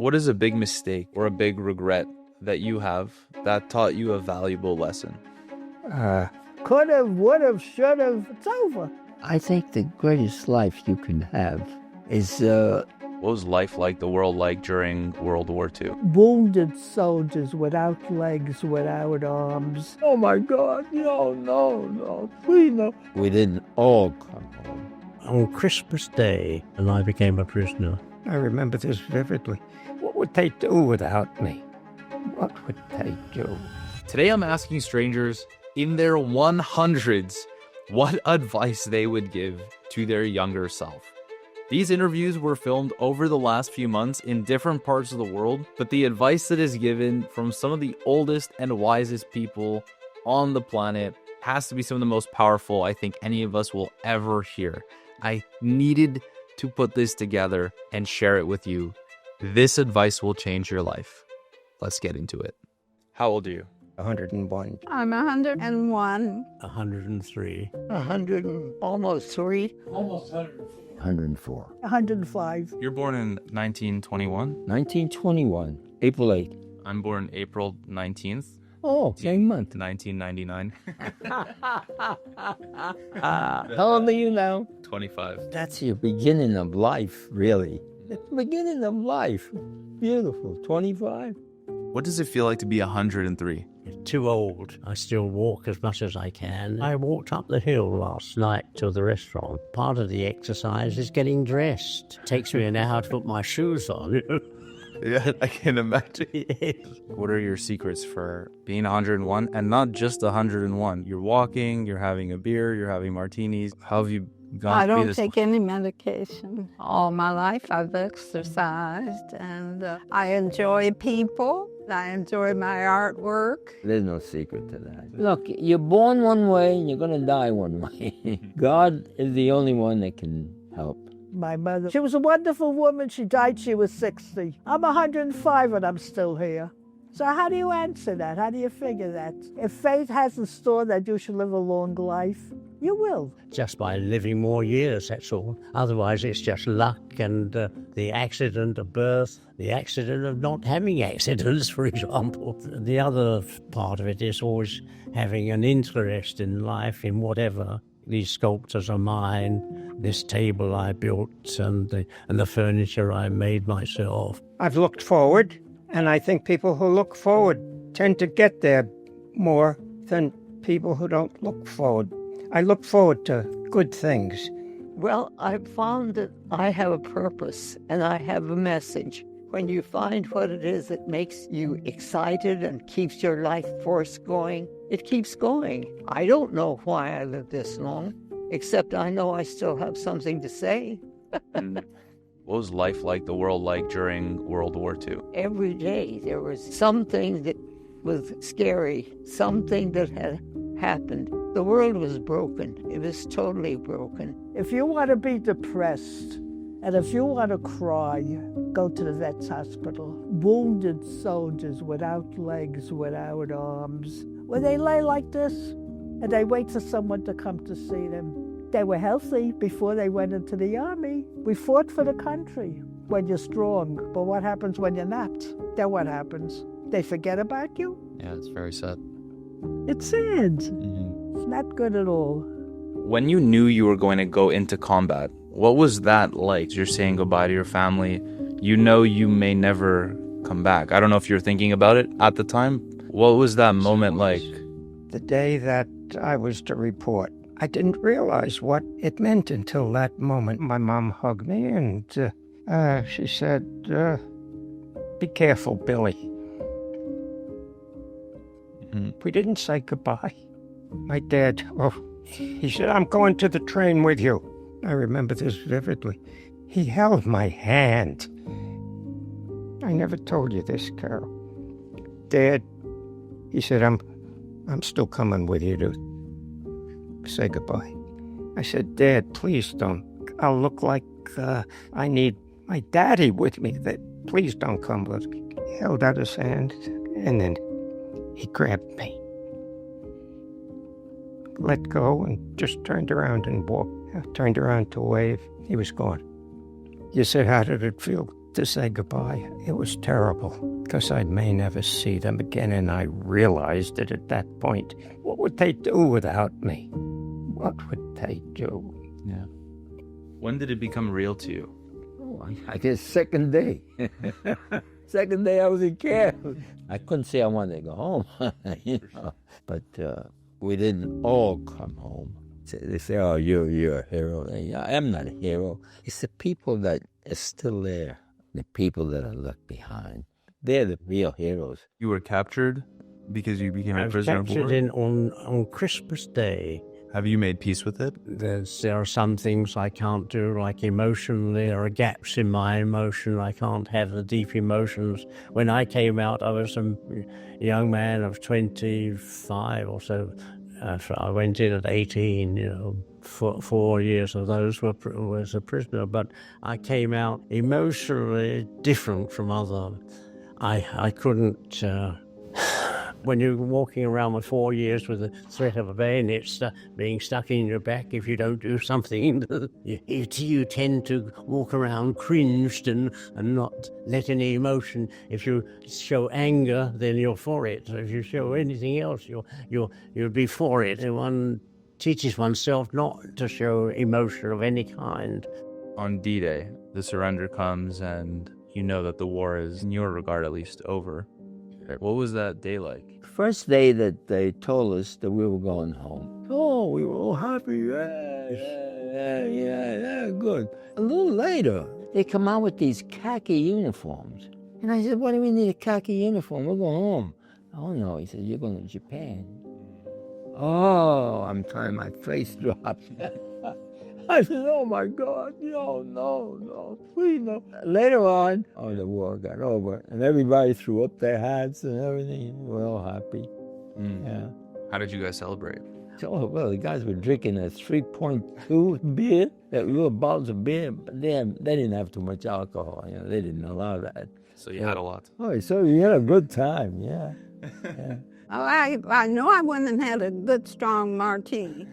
What is a big mistake or a big regret that you have that taught you a valuable lesson? Could have, would have, should have. It's over. I think the greatest life you can have is What was life like, the world like during World War II? Wounded soldiers without legs, without arms. oh my God, no, please no. We didn't all come home. On Christmas Day, and I became a prisoner. I remember this vividly. What would they do without me? What would they do? Today I'm asking strangers in their 100s what advice they would give to their younger self. These interviews were filmed over the last few months in different parts of the world, but the advice that is given from some of the oldest and wisest people on the planet has to be some of the most powerful I think any of us will ever hear. I needed to put this together and share it with you. This advice will change your life. Let's get into it. How old are you? 101. I'm 101. 103. 100 and almost 3. 104. 105. You're born in 1921. 1921, April 8th. I'm born April 19th, Oh, same month. 1999. How old are you now? 25. That's your beginning of life, really. It's the beginning of life. Beautiful. 25. What does it feel like to be 103? Too old. I still walk as much as I can. I walked up the hill last night to the restaurant. Part of the exercise is getting dressed. Takes me an hour to put my shoes on. Yeah, I can imagine. What are your secrets for being 101 and not just 101? You're walking, you're having a beer, you're having martinis. How have you gone I to be don't this? take any medication. All my life I've exercised, and I enjoy people. I enjoy my artwork. There's no secret to that. Look, you're born one way and you're going to die one way. God is the only one that can help. My mother, she was a wonderful woman. She died, she was 60. I'm 105 and I'm still here. So how do you answer that? How do you figure that? If fate has in store that you should live a long life, you will. Just by living more years, that's all. Otherwise, it's just luck and the accident of birth, the accident of not having accidents, for example. The other part of it is always having an interest in life, in whatever. These sculptures are mine, this table I built, and the furniture I made myself. I've looked forward, and I think people who look forward tend to get there more than people who don't look forward. I look forward to good things. Well, I've found that I have a purpose and I have a message. When you find what it is that makes you excited and keeps your life force going, it keeps going. I don't know why I lived this long, except I know I still have something to say. What was life like, the world like during World War II? Every day there was something that was scary, something that had happened. The world was broken. It was totally broken. If you want to be depressed and if you want to cry, go to the vet's hospital. Wounded soldiers without legs, without arms. Where they lay like this and they wait for someone to come to see them. They were healthy before they went into the army. We fought for the country when you're strong. But what happens when you're not? Then what happens? They forget about you? Yeah, it's very sad. It's sad. It's not good at all. When you knew you were going to go into combat, what was that like? You're saying goodbye to your family. You know you may never come back. I don't know if you're thinking about it at the time. What was that moment like? The day that I was to report, I didn't realize what it meant until that moment. My mom hugged me and she said, be careful, Billy. We didn't say goodbye. My dad, he said, I'm going to the train with you. I remember this vividly. He held my hand. I never told you this, Carol. Dad, he said, I'm still coming with you to say goodbye. I said, Dad, please don't. I'll look like I need my daddy with me. Please don't come with me. He held out his hand, and then he grabbed me, let go, and just turned around and walked. I turned around to wave. He was gone. You said, how did it feel? to say goodbye. It was terrible because I may never see them again, and I realized that at that point, what would they do without me? What would they do? Yeah. When did it become real to you? Oh, I guess second day. Second day I was in camp. I couldn't say I wanted to go home, but we didn't all come home. They say, oh, you're a hero. I am not a hero. It's the people that are still there, the people that are left behind. They're the real heroes. You were captured because you became I a was prisoner of captured war? on Christmas Day. Have you made peace with it? There are some things I can't do, like emotionally. There are gaps in my emotion. I can't have the deep emotions. When I came out, I was a young man of 25 or so. I went in at 18, for 4 years of those was a prisoner. But I came out emotionally different from other. I couldn't... When you're walking around with 4 years with the threat of a bayonet being stuck in your back if you don't do something, you tend to walk around cringed and not let any emotion. If you show anger, then you're for it. So if you show anything else, you'll be for it. And one teaches oneself not to show emotion of any kind. On D-Day, the surrender comes and you know that the war is, in your regard at least, over. What was that day like? First day that they told us that we were going home. Oh, we were all happy. Yeah, good. A little later, they come out with these khaki uniforms. And I said, why do we need a khaki uniform? We're going home. Oh, no. He said, you're going to Japan. Oh, I'm trying, my face dropped. I said, oh, my God, no, please, no. Later on, the war got over, and everybody threw up their hats and everything. We're all happy. Yeah. How did you guys celebrate? So, well, the guys were drinking a 3.2 beer, little bottles of beer, but they didn't have too much alcohol. They didn't allow that. So you had a lot. Oh, so you had a good time, yeah. Oh, I know I went and had a good, strong martini.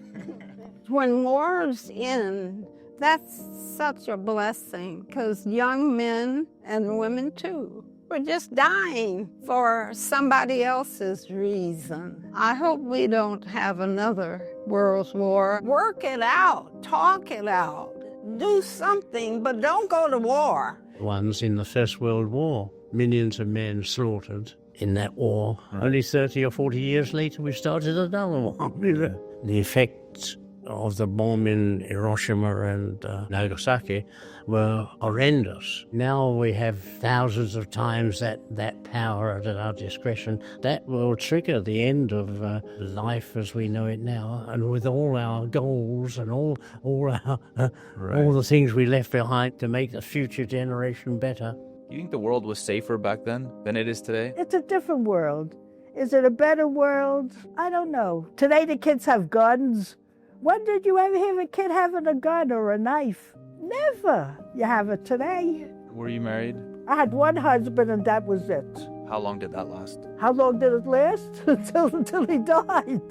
When war's in, that's such a blessing, because young men and women too were just dying for somebody else's reason. I hope we don't have another World War. Work it out, talk it out, do something, but don't go to war. Ones in the First World War, millions of men slaughtered in that war. Only 30 or 40 years later, we started another one. The effects of the bomb in Hiroshima and Nagasaki were horrendous. Now we have thousands of times that power at our discretion. That will trigger the end of life as we know it now, and with all our goals and all the things we left behind to make the future generation better. Do you think the world was safer back then than it is today? It's a different world. Is it a better world? I don't know. Today the kids have guns. When did you ever hear a kid having a gun or a knife? Never. You have it today. Were you married? I had one husband and that was it. How long did that last? How long did it last? Until he died.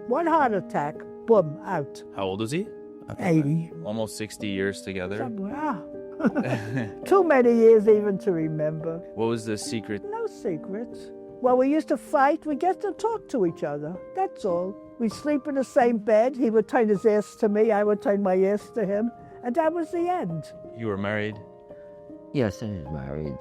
One heart attack, boom, out. How old is he? 80. Almost 60 years together. Somewhere. Too many years even to remember. What was the secret? No secrets. Well, we used to fight. We get to talk to each other. That's all. We'd sleep in the same bed. He would turn his ass to me. I would turn my ass to him. And that was the end. You were married? Yes, I was married.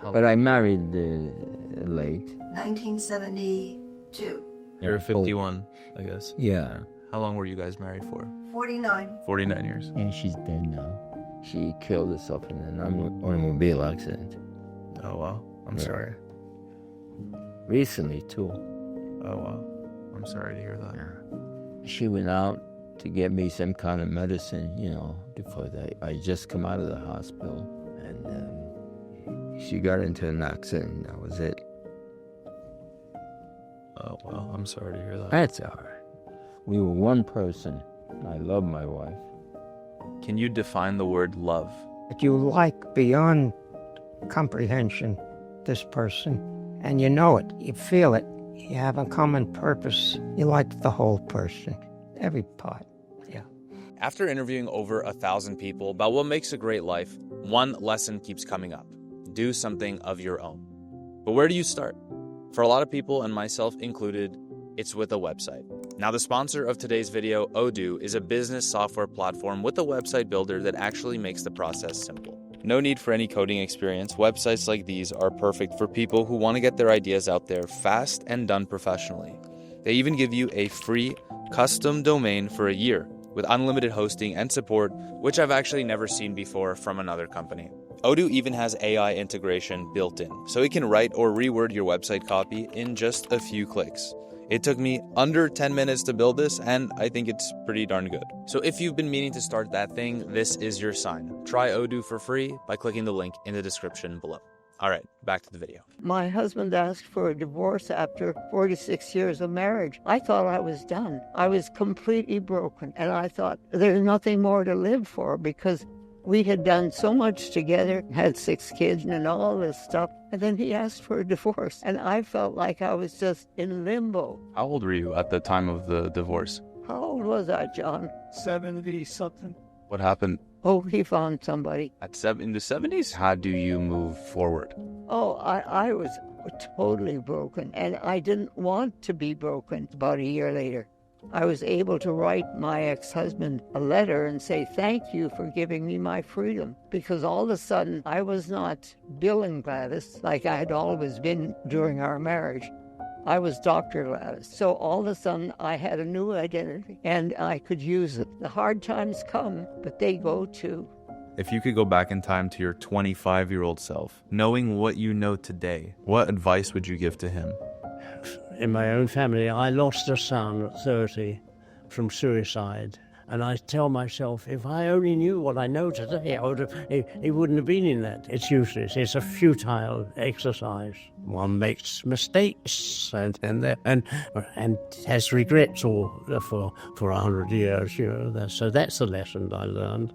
But I married late. 1972. You're 51, I guess. Yeah. How long were you guys married for? 49. 49 years. And she's dead now. She killed herself in an automobile accident. Oh, wow. I'm sorry. Recently, too. Oh, wow. I'm sorry to hear that. She went out to get me some kind of medicine, before I just come out of the hospital. And she got into an accident. That was it. Oh, well, I'm sorry to hear that. That's all right. We were one person. I love my wife. Can you define the word love? That you like beyond comprehension this person, and you know it, you feel it, you have a common purpose, you like the whole person, every part. After interviewing over 1,000 people about what makes a great life, one lesson keeps coming up. Do something of your own. But where do you start? For a lot of people, and myself included, it's with a website. Now, the sponsor of today's video, Odoo, is a business software platform with a website builder that actually makes the process simple. No need for any coding experience. Websites like these are perfect for people who want to get their ideas out there fast and done professionally. They even give you a free custom domain for a year with unlimited hosting and support, which I've actually never seen before from another company. Odoo even has AI integration built in, so it can write or reword your website copy in just a few clicks. It took me under 10 minutes to build this, and I think it's pretty darn good. So if you've been meaning to start that thing, this is your sign. Try Odoo for free by clicking the link in the description below. All right, back to the video. My husband asked for a divorce after 46 years of marriage. I thought I was done. I was completely broken. And I thought there's nothing more to live for because we had done so much together, had 6 kids and all this stuff. And then he asked for a divorce. And I felt like I was just in limbo. How old were you at the time of the divorce? How old was I, John? 70-something. What happened? Oh, he found somebody. In the 70s? How do you move forward? Oh, I was totally broken, and I didn't want to be broken. About a year later, I was able to write my ex-husband a letter and say, thank you for giving me my freedom, because all of a sudden I was not Bill and Gladys like I had always been during our marriage. I was Dr. Gladys. So all of a sudden I had a new identity and I could use it. The hard times come, but they go too. If you could go back in time to your 25-year-old self, knowing what you know today, what advice would you give to him? In my own family, I lost a son at 30 from suicide. And I tell myself, if I only knew what I know today, he wouldn't have been in that. It's useless. It's a futile exercise. One makes mistakes and has regrets for 100 years. You know. So that's the lesson I learned.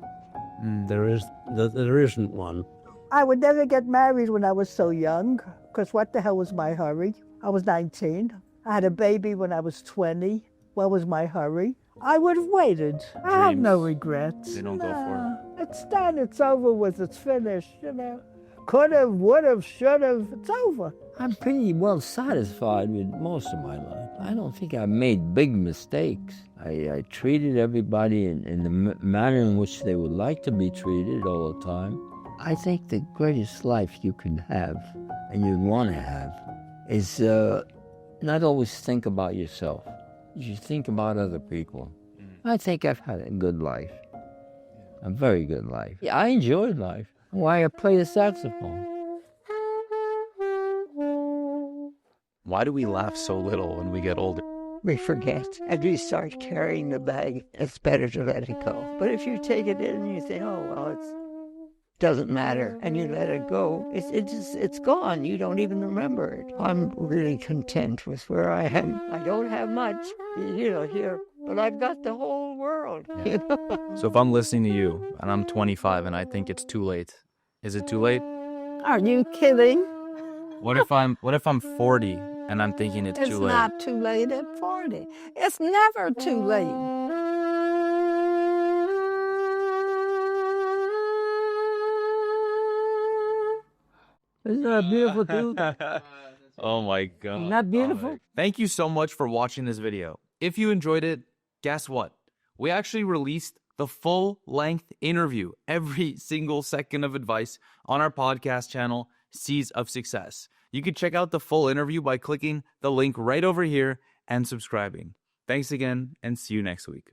There isn't one. I would never get married when I was so young, because what the hell was my hurry? I was 19. I had a baby when I was 20. What was my hurry? I would have waited. I have no regrets. They don't go for it. It's done. It's over with. It's finished, you know. Could have, would have, should have. It's over. I'm pretty well satisfied with most of my life. I don't think I made big mistakes. I treated everybody in the manner in which they would like to be treated all the time. I think the greatest life you can have, and you'd want to have, is not always think about yourself. You should think about other people. I think I've had a good life, a very good life. Yeah, I enjoyed life. Why I play the saxophone. Why do we laugh so little when we get older? We forget, and we start carrying the bag. It's better to let it go. But if you take it in and you say, oh, well, it doesn't matter, and you let it go, it's gone. You don't even remember it. I'm really content with where I am. I don't have much, here, but I've got the whole world. So if I'm listening to you, and I'm 25, and I think it's too late, is it too late? Are you kidding? What if I'm 40 and I'm thinking it's too late? It's not too late at 40. It's never too late. Isn't that beautiful, too? Oh my God. Isn't that beautiful? Thank you so much for watching this video. If you enjoyed it, guess what? We actually released the full-length interview, every single second of advice, on our podcast channel, Seeds of Success. You can check out the full interview by clicking the link right over here and subscribing. Thanks again, and see you next week.